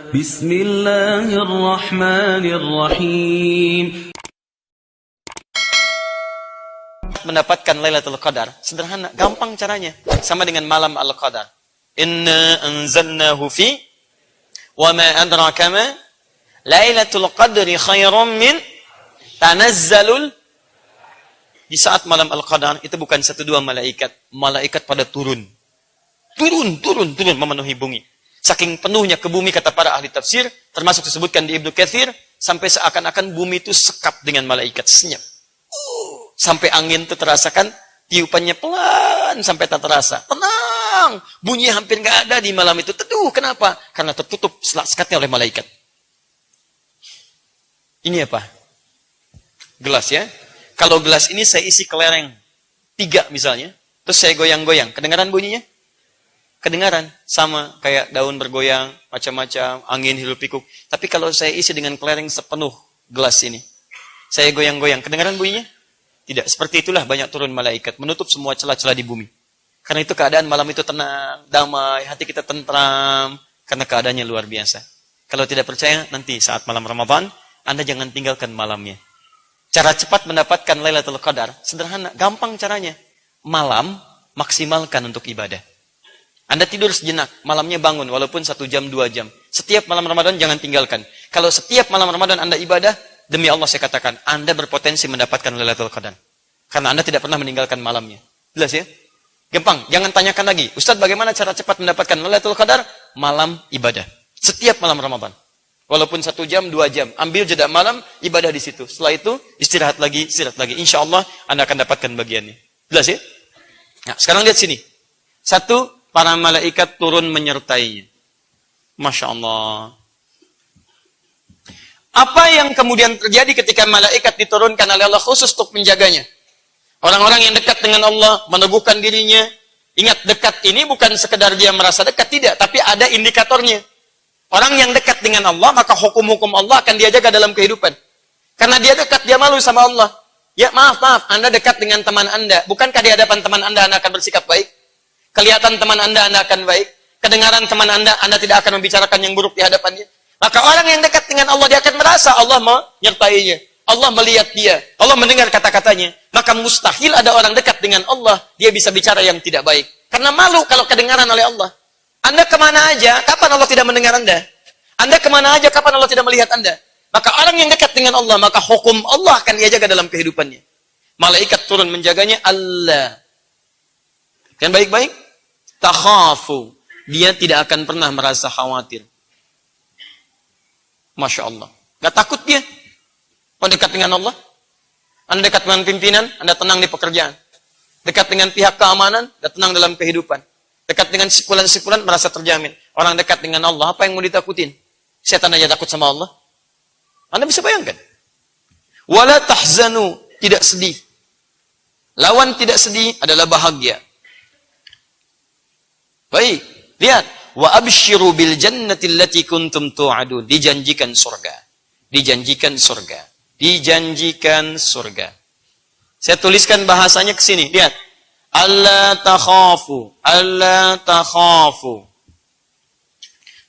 Bismillahirrahmanirrahim. Mendapatkan Lailatul Qadar sederhana, gampang caranya, sama dengan malam Al-Qadar. Inna anzalnahu fi wa ma adraka ma Lailatul Qadri khairum min tanazzalul. Di saat malam Al-Qadar itu bukan satu dua malaikat, malaikat pada turun memenuhi bumi. Saking penuhnya ke bumi, kata para ahli tafsir, termasuk disebutkan di Ibnu Katsir, sampai seakan-akan bumi itu sekap dengan malaikat, senyap. Sampai angin itu terasakan tiupannya pelan sampai tak terasa. Tenang, bunyi hampir nggak ada di malam itu. Teduh, kenapa? Karena tertutup sekatnya oleh malaikat. Ini apa? Gelas ya. Kalau gelas ini saya isi kelereng 3 misalnya, terus saya goyang-goyang, kedengaran bunyinya? Kedengaran, sama kayak daun bergoyang, macam-macam, angin hirup pikuk. Tapi kalau saya isi dengan kelereng sepenuh gelas ini, saya goyang-goyang, kedengaran bunyinya? Tidak. Seperti itulah banyak turun malaikat, menutup semua celah-celah di bumi. Karena itu keadaan malam itu tenang, damai, hati kita tentram, karena keadaannya luar biasa. Kalau tidak percaya, nanti saat malam Ramadan, Anda jangan tinggalkan malamnya. Cara cepat mendapatkan Lailatul Qadar, sederhana, gampang caranya. Malam, maksimalkan untuk ibadah. Anda tidur sejenak, malamnya bangun, walaupun 1 jam, 2 jam. Setiap malam Ramadan jangan tinggalkan. Kalau setiap malam Ramadan Anda ibadah, demi Allah saya katakan, Anda berpotensi mendapatkan Lailatul Qadar. Karena Anda tidak pernah meninggalkan malamnya. Jelas ya? Gampang, jangan tanyakan lagi. Ustaz, bagaimana cara cepat mendapatkan Lailatul Qadar? Malam ibadah. Setiap malam Ramadan. Walaupun 1 jam, 2 jam. Ambil jeda malam, ibadah di situ. Setelah itu, istirahat lagi. Insya Allah, Anda akan dapatkan bagiannya. Jelas ya? Nah, sekarang lihat sini. 1, para malaikat turun menyertainya. Masya Allah. Apa yang kemudian terjadi ketika malaikat diturunkan oleh Allah khusus untuk menjaganya? Orang-orang yang dekat dengan Allah, meneguhkan dirinya. Ingat, dekat ini bukan sekedar dia merasa dekat, tidak. Tapi ada indikatornya. Orang yang dekat dengan Allah, maka hukum-hukum Allah akan dia jaga dalam kehidupan. Karena dia dekat, dia malu sama Allah. Ya maaf, Anda dekat dengan teman Anda. Bukankah di hadapan teman Anda akan bersikap baik? Kelihatan teman Anda akan baik. Kedengaran teman Anda tidak akan membicarakan yang buruk di hadapannya. Maka orang yang dekat dengan Allah, dia akan merasa Allah menyertainya. Allah melihat dia. Allah mendengar kata-katanya. Maka mustahil ada orang dekat dengan Allah, dia bisa bicara yang tidak baik. Karena malu kalau kedengaran oleh Allah. Anda kemana aja, kapan Allah tidak mendengar Anda? Anda kemana aja, kapan Allah tidak melihat Anda? Maka orang yang dekat dengan Allah, maka hukum Allah akan dia jaga dalam kehidupannya. Malaikat turun menjaganya, Allah. Kan baik-baik? Takhafu. Dia tidak akan pernah merasa khawatir. Masya Allah. Gak takut dia. Kalau dekat dengan Allah. Anda dekat dengan pimpinan, Anda tenang di pekerjaan. Dekat dengan pihak keamanan, Anda tenang dalam kehidupan. Dekat dengan sipulan-sipulan, merasa terjamin. Orang dekat dengan Allah, apa yang mau ditakutin? Setan aja takut sama Allah. Anda bisa bayangkan. Wala tahzanu, tidak sedih. Lawan tidak sedih adalah bahagia. Baik, lihat. Wa abshiru bil jannati allati kuntum tu'adun. Dijanjikan surga. Dijanjikan surga. Dijanjikan surga. Saya tuliskan bahasanya ke sini. Lihat. Alla takhafu. Alla takhafu.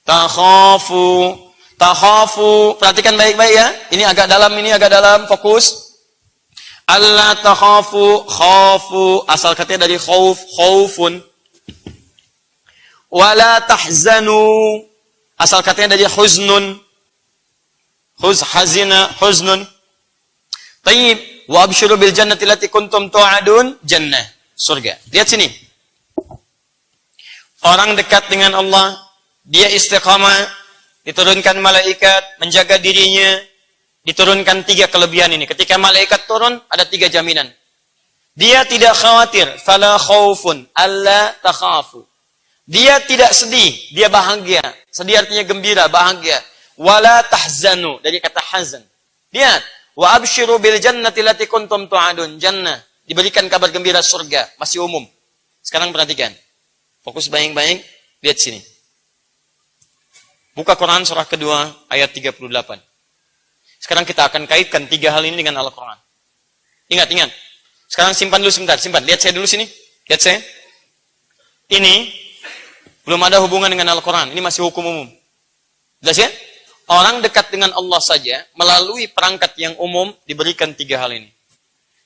Takhafu. Takhafu. Perhatikan baik-baik ya. Ini agak dalam, fokus. Alla takhafu. Khafu. Asal katanya dari khauf. Khaufun. Wala tahzanu. Asal katanya dari huznun. Hazina, huznun. Tayyib. Wa abshiru bil jannati allati kuntum tu'adun. Jannah. Surga. Lihat sini. Orang dekat dengan Allah, dia istiqamah, diturunkan malaikat, menjaga dirinya, diturunkan 3 kelebihan ini. Ketika malaikat turun, ada 3 jaminan. Dia tidak khawatir. Fala khaufun. Alla takhafu. Dia tidak sedih, dia bahagia. Sedih artinya gembira, bahagia. Wala tahzanu, dari kata hazan. Lihat, wa abshiru bil jannati allati kuntum tu'adun. Jannah, diberikan kabar gembira surga, masih umum. Sekarang perhatikan. Fokus baik-baik, lihat sini. Buka Quran surah kedua ayat 38. Sekarang kita akan kaitkan 3 hal ini dengan Al-Quran. Ingat. Sekarang simpan dulu sebentar, simpan. Lihat saya dulu sini. Lihat saya. Ini belum ada hubungan dengan Al-Quran. Ini masih hukum umum. Jelas ya? Orang dekat dengan Allah saja melalui perangkat yang umum diberikan 3 hal ini.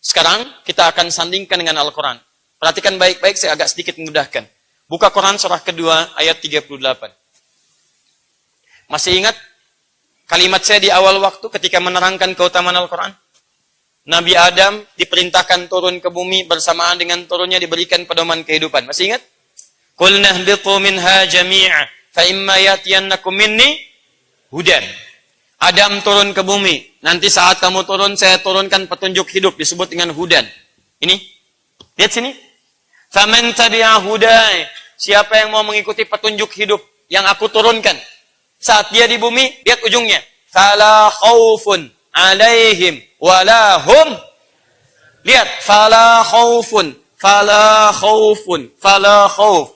Sekarang kita akan sandingkan dengan Al-Quran. Perhatikan baik-baik, saya agak sedikit memudahkan. Buka Quran surah kedua ayat 38. Masih ingat kalimat saya di awal waktu ketika menerangkan keutamaan Al-Quran? Nabi Adam diperintahkan turun ke bumi bersamaan dengan turunnya diberikan pedoman kehidupan. Masih ingat? Qulna ihbitu minha jami'a fa imma yatiyannakum minni hudan. Adam turun ke bumi. Nanti saat kamu turun, saya turunkan petunjuk hidup. Disebut dengan hudan. Ini. Lihat sini. Faman tabi'a hudai. Siapa yang mau mengikuti petunjuk hidup yang aku turunkan. Saat dia di bumi, lihat ujungnya. Fala khaufun alaihim wala hum. Lihat. Fala khaufun. Fala khaufun. Fala khauf.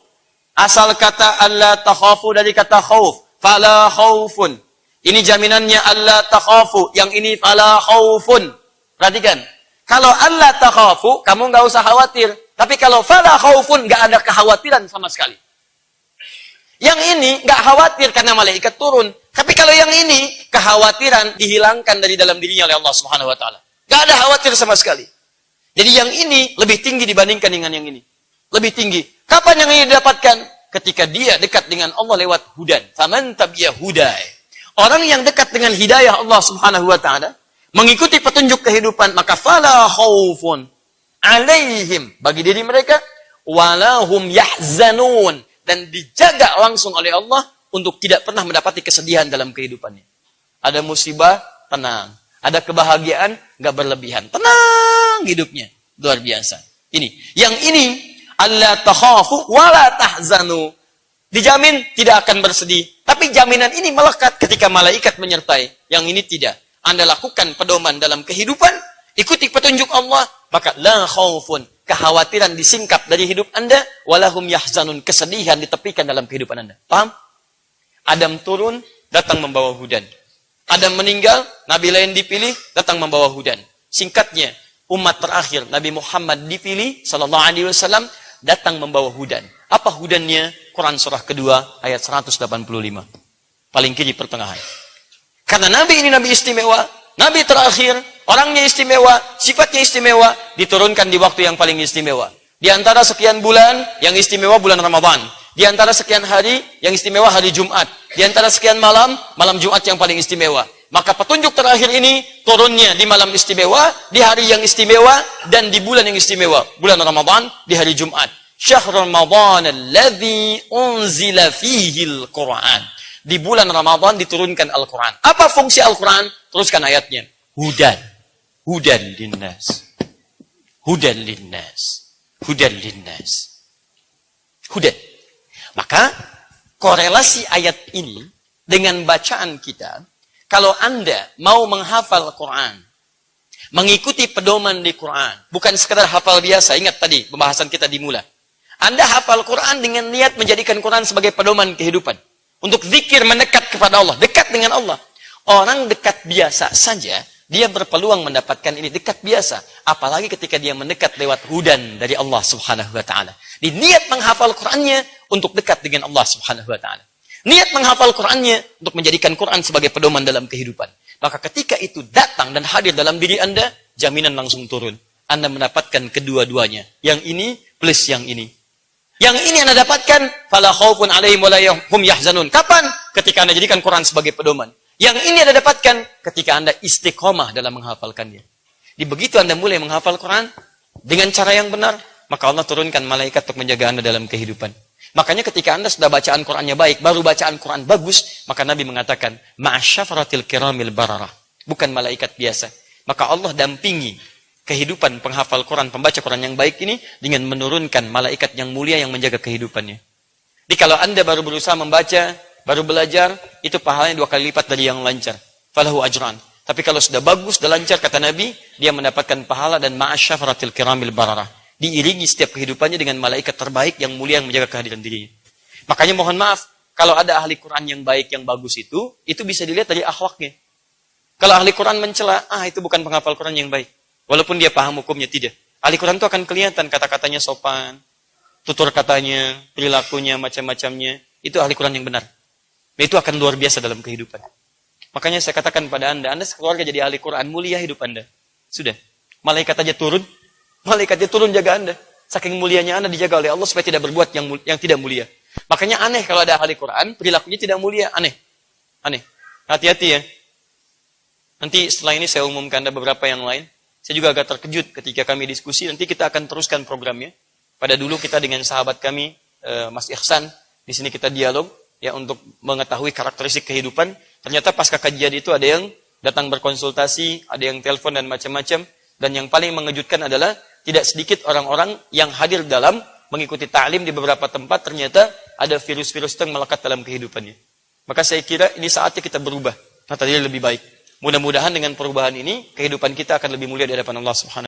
Asal kata alla takhafu dari kata khauf. Fala khaufun. Ini jaminannya alla takhafu. Yang ini fala khaufun. Perhatikan. Kalau alla takhafu, kamu nggak usah khawatir. Tapi kalau fala khaufun, nggak ada kekhawatiran sama sekali. Yang ini nggak khawatir karena malaikat turun. Tapi kalau yang ini, kekhawatiran dihilangkan dari dalam dirinya oleh Allah Subhanahu Wa Taala. Nggak ada khawatir sama sekali. Jadi yang ini lebih tinggi dibandingkan dengan yang ini. Lebih tinggi. Kapan yang ini didapatkan? Ketika dia dekat dengan Allah lewat hudan. Faman tabi'a hudai. Orang yang dekat dengan hidayah Allah Subhanahu Wa Taala, mengikuti petunjuk kehidupan, maka fala khaufun alaihim, bagi diri mereka, walahum yahzanun, dan dijaga langsung oleh Allah untuk tidak pernah mendapati kesedihan dalam kehidupannya. Ada musibah, tenang. Ada kebahagiaan, nggak berlebihan. Tenang hidupnya. Luar biasa. Ini. Yang ini, alla takhafu wala tahzanu. Dijamin tidak akan bersedih. Tapi jaminan ini melekat ketika malaikat menyertai. Yang ini tidak. Anda lakukan pedoman dalam kehidupan, ikuti petunjuk Allah, maka la khaufun, kekhawatiran disingkap dari hidup Anda, walahum yahzanun, kesedihan ditepikan dalam kehidupan Anda. Paham? Adam turun, datang membawa hudan. Adam meninggal, Nabi lain dipilih, datang membawa hudan. Singkatnya, umat terakhir Nabi Muhammad dipilih, sallallahu alaihi wasallam, datang membawa hudan. Apa hudannya? Quran surah kedua ayat 185. Paling kiri pertengahan. Karena Nabi ini Nabi istimewa, Nabi terakhir, orangnya istimewa, sifatnya istimewa, diturunkan di waktu yang paling istimewa. Di antara sekian bulan, yang istimewa bulan Ramadan. Di antara sekian hari, yang istimewa hari Jumat. Di antara sekian malam, malam Jumat yang paling istimewa. Maka petunjuk terakhir ini turunnya di malam istimewa, di hari yang istimewa, dan di bulan yang istimewa. Bulan Ramadan, di hari Jumat. Syahrul Ramadan alladzi unzila fihi al-Quran. Di bulan Ramadan diturunkan Al-Quran. Apa fungsi Al-Quran? Teruskan ayatnya. Hudan. Hudan linnas. Hudan linnas. Hudan linnas. Hudan. Maka korelasi ayat ini dengan bacaan kita, kalau Anda mau menghafal Quran, mengikuti pedoman di Quran, bukan sekedar hafal biasa, ingat tadi pembahasan kita dimulai. Anda hafal Quran dengan niat menjadikan Quran sebagai pedoman kehidupan. Untuk zikir mendekat kepada Allah, dekat dengan Allah. Orang dekat biasa saja, dia berpeluang mendapatkan ini dekat biasa. Apalagi ketika dia mendekat lewat hudan dari Allah Subhanahu Wa Taala. Di niat menghafal Qurannya untuk dekat dengan Allah Subhanahu Wa Taala. Niat menghafal Qurannya untuk menjadikan Quran sebagai pedoman dalam kehidupan. Maka ketika itu datang dan hadir dalam diri Anda, jaminan langsung turun. Anda mendapatkan kedua-duanya. Yang ini plus yang ini. Yang ini Anda dapatkan, fala khaufun alaihim wala hum yahzanun. Kapan? Ketika Anda jadikan Quran sebagai pedoman. Yang ini Anda dapatkan ketika Anda istiqomah dalam menghafalkannya. Di begitu Anda mulai menghafal Quran dengan cara yang benar, maka Allah turunkan malaikat untuk menjaga Anda dalam kehidupan. Makanya ketika Anda sudah bacaan Qurannya baik, baru bacaan Quran bagus, maka Nabi mengatakan, ma'asyafaratil kiramil bararah. Bukan malaikat biasa. Maka Allah dampingi kehidupan penghafal Quran, pembaca Quran yang baik ini dengan menurunkan malaikat yang mulia yang menjaga kehidupannya. Jadi kalau Anda baru berusaha membaca, baru belajar, itu pahalanya 2 kali lipat dari yang lancar. Falahu ajran. Tapi kalau sudah bagus, sudah lancar, kata Nabi, dia mendapatkan pahala dan ma'asyafaratil kiramil bararah. Diiringi setiap kehidupannya dengan malaikat terbaik yang mulia yang menjaga kehadiran dirinya. Makanya mohon maaf, kalau ada ahli Quran yang baik, yang bagus itu bisa dilihat dari akhlaknya. Kalau ahli Quran mencela, itu bukan penghafal Quran yang baik. Walaupun dia paham hukumnya, tidak. Ahli Quran itu akan kelihatan kata-katanya sopan, tutur katanya, perilakunya, macam-macamnya. Itu ahli Quran yang benar. Itu akan luar biasa dalam kehidupan. Makanya saya katakan pada Anda sekeluarga jadi ahli Quran, mulia hidup Anda. Sudah. Malaikat aja turun. Malaikatnya turun jaga Anda. Saking mulianya Anda dijaga oleh Allah supaya tidak berbuat yang tidak mulia. Makanya aneh kalau ada ahli Quran, perilakunya tidak mulia. Aneh. Aneh. Hati-hati ya. Nanti setelah ini saya umumkan ada beberapa yang lain. Saya juga agak terkejut ketika kami diskusi. Nanti kita akan teruskan programnya. Pada dulu kita dengan sahabat kami, Mas Ihsan. Di sini kita dialog. Ya, untuk mengetahui karakteristik kehidupan. Ternyata pasca kajian itu ada yang datang berkonsultasi, ada yang telepon dan macam-macam. Dan yang paling mengejutkan adalah tidak sedikit orang-orang yang hadir dalam mengikuti ta'lim di beberapa tempat, ternyata ada virus-virus yang melekat dalam kehidupannya. Maka saya kira ini saatnya kita berubah. Nah, tadi lebih baik. Mudah-mudahan dengan perubahan ini, kehidupan kita akan lebih mulia di hadapan Allah Subhanahu